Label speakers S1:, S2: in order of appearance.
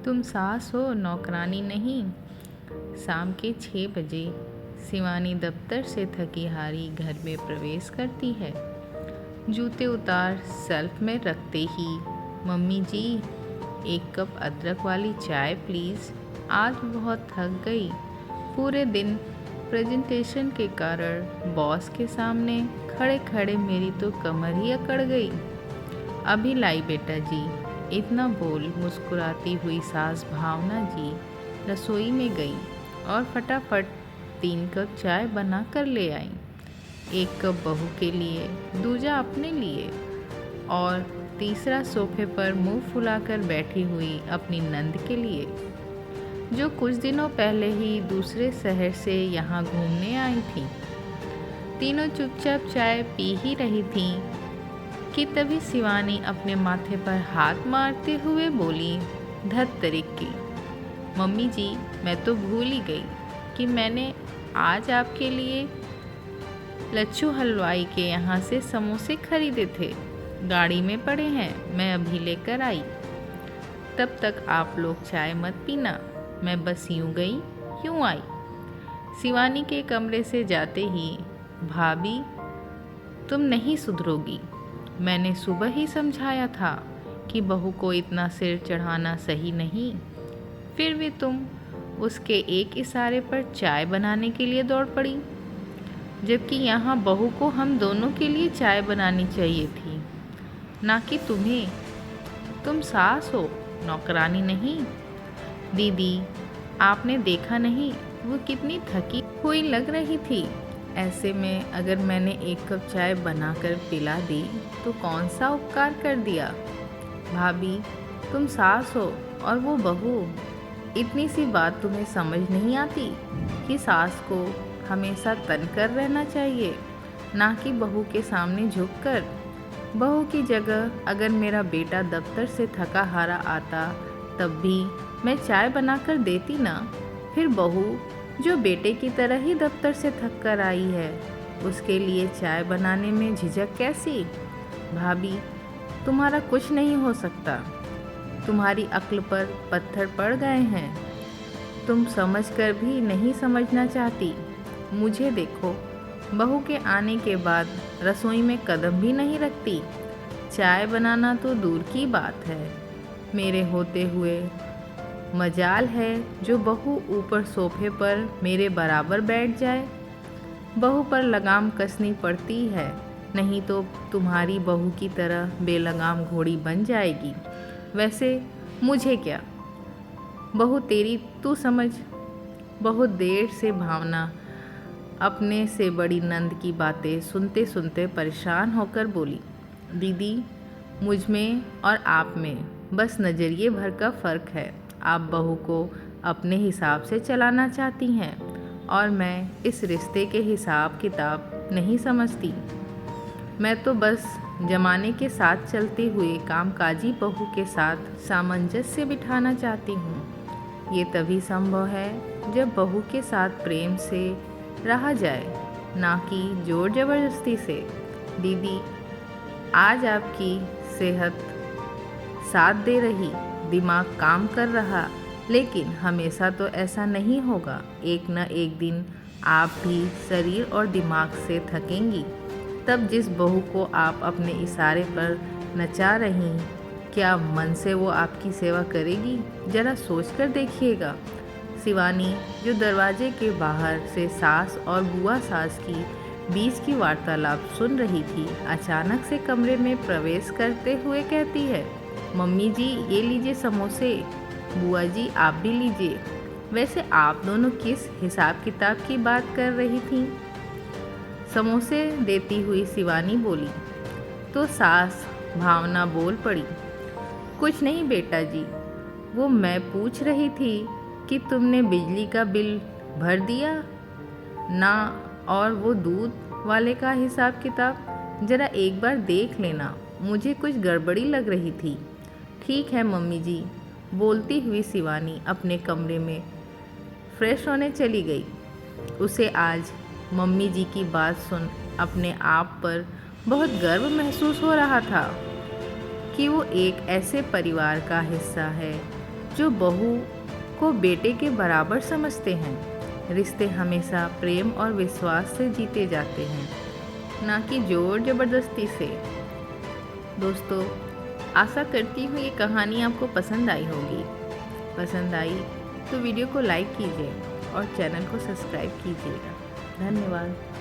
S1: तुम सास हो, नौकरानी नहीं। शाम के 6 बजे शिवानी दफ्तर से थकी हारी घर में प्रवेश करती है। जूते उतार शेल्फ में रखते ही, मम्मी जी 1 कप अदरक वाली चाय प्लीज़, आज बहुत थक गई। पूरे दिन प्रेजेंटेशन के कारण बॉस के सामने खड़े खड़े मेरी तो कमर ही अकड़ गई। अभी लाई बेटा जी, इतना बोल मुस्कुराती हुई सास भावना जी रसोई में गई और फटाफट 3 कप चाय बना कर ले आई। 1 कप बहू के लिए, दूजा अपने लिए और तीसरा सोफे पर मुंह फुलाकर बैठी हुई अपनी नंद के लिए, जो कुछ दिनों पहले ही दूसरे शहर से यहाँ घूमने आई थी। तीनों चुपचाप चाय पी ही रही थीं कि तभी शिवानी अपने माथे पर हाथ मारते हुए बोली, धत तरीक की, मम्मी जी मैं तो भूल ही गई कि मैंने आज आपके लिए लच्छू हलवाई के यहाँ से समोसे खरीदे थे। गाड़ी में पड़े हैं, मैं अभी लेकर आई। तब तक आप लोग चाय मत पीना, मैं बस यूँ गई यूँ आई। शिवानी के कमरे से जाते ही, भाभी तुम नहीं सुधरोगी। मैंने सुबह ही समझाया था कि बहू को इतना सिर चढ़ाना सही नहीं। फिर भी तुम उसके एक इशारे पर चाय बनाने के लिए दौड़ पड़ी, जबकि यहाँ बहू को हम दोनों के लिए चाय बनानी चाहिए थी, ना कि तुम्हें। तुम सास हो, नौकरानी नहीं। दीदी आपने देखा नहीं वो कितनी थकी हुई लग रही थी। ऐसे में अगर मैंने 1 कप चाय बनाकर पिला दी तो कौन सा उपकार कर दिया। भाभी तुम सास हो और वो बहू। इतनी सी बात तुम्हें समझ नहीं आती कि सास को हमेशा तन कर रहना चाहिए, ना कि बहू के सामने झुककर। बहू की जगह अगर मेरा बेटा दफ्तर से थका हारा आता तब भी मैं चाय बनाकर देती ना। फिर बहू जो बेटे की तरह ही दफ्तर से थक कर आई है, उसके लिए चाय बनाने में झिझक कैसी। भाभी तुम्हारा कुछ नहीं हो सकता, तुम्हारी अक्ल पर पत्थर पड़ गए हैं। तुम समझकर भी नहीं समझना चाहती। मुझे देखो, बहू के आने के बाद रसोई में कदम भी नहीं रखती। चाय बनाना तो दूर की बात है, मेरे होते हुए मजाल है जो बहू ऊपर सोफे पर मेरे बराबर बैठ जाए। बहू पर लगाम कसनी पड़ती है, नहीं तो तुम्हारी बहू की तरह बेलगाम घोड़ी बन जाएगी। वैसे मुझे क्या, बहू तेरी तू समझ। बहुत देर से भावना अपने से बड़ी नंद की बातें सुनते सुनते परेशान होकर बोली, दीदी मुझ में और आप में बस नज़रिए भर का फ़र्क है। आप बहू को अपने हिसाब से चलाना चाहती हैं और मैं इस रिश्ते के हिसाब किताब नहीं समझती। मैं तो बस ज़माने के साथ चलते हुए कामकाजी बहू के साथ सामंजस्य बिठाना चाहती हूँ। ये तभी संभव है जब बहू के साथ प्रेम से रहा जाए, ना कि जोर ज़बरदस्ती से। दीदी आज आपकी सेहत साथ दे रही, दिमाग काम कर रहा, लेकिन हमेशा तो ऐसा नहीं होगा। एक न एक दिन आप भी शरीर और दिमाग से थकेंगी। तब जिस बहू को आप अपने इशारे पर नचा रही, क्या मन से वो आपकी सेवा करेगी? ज़रा सोच कर देखिएगा। शिवानी जो दरवाजे के बाहर से सास और बुआ सास की बीच की वार्तालाप सुन रही थी, अचानक से कमरे में प्रवेश करते हुए कहती है, मम्मी जी ये लीजिए समोसे। बुआ जी आप भी लीजिए। वैसे आप दोनों किस हिसाब किताब की बात कर रही थीं? समोसे देती हुई शिवानी बोली तो सास भावना बोल पड़ी, कुछ नहीं बेटा जी, वो मैं पूछ रही थी कि तुमने बिजली का बिल भर दिया ना, और वो दूध वाले का हिसाब किताब ज़रा एक बार देख लेना, मुझे कुछ गड़बड़ी लग रही थी। ठीक है मम्मी जी, बोलती हुई शिवानी अपने कमरे में फ्रेश होने चली गई। उसे आज मम्मी जी की बात सुन अपने आप पर बहुत गर्व महसूस हो रहा था कि वो एक ऐसे परिवार का हिस्सा है जो बहू को बेटे के बराबर समझते हैं। रिश्ते हमेशा प्रेम और विश्वास से जीते जाते हैं, ना कि जोर ज़बरदस्ती से। दोस्तों, आशा करती हूँ ये कहानी आपको पसंद आई होगी। पसंद आई तो वीडियो को लाइक कीजिए और चैनल को सब्सक्राइब कीजिएगा। धन्यवाद।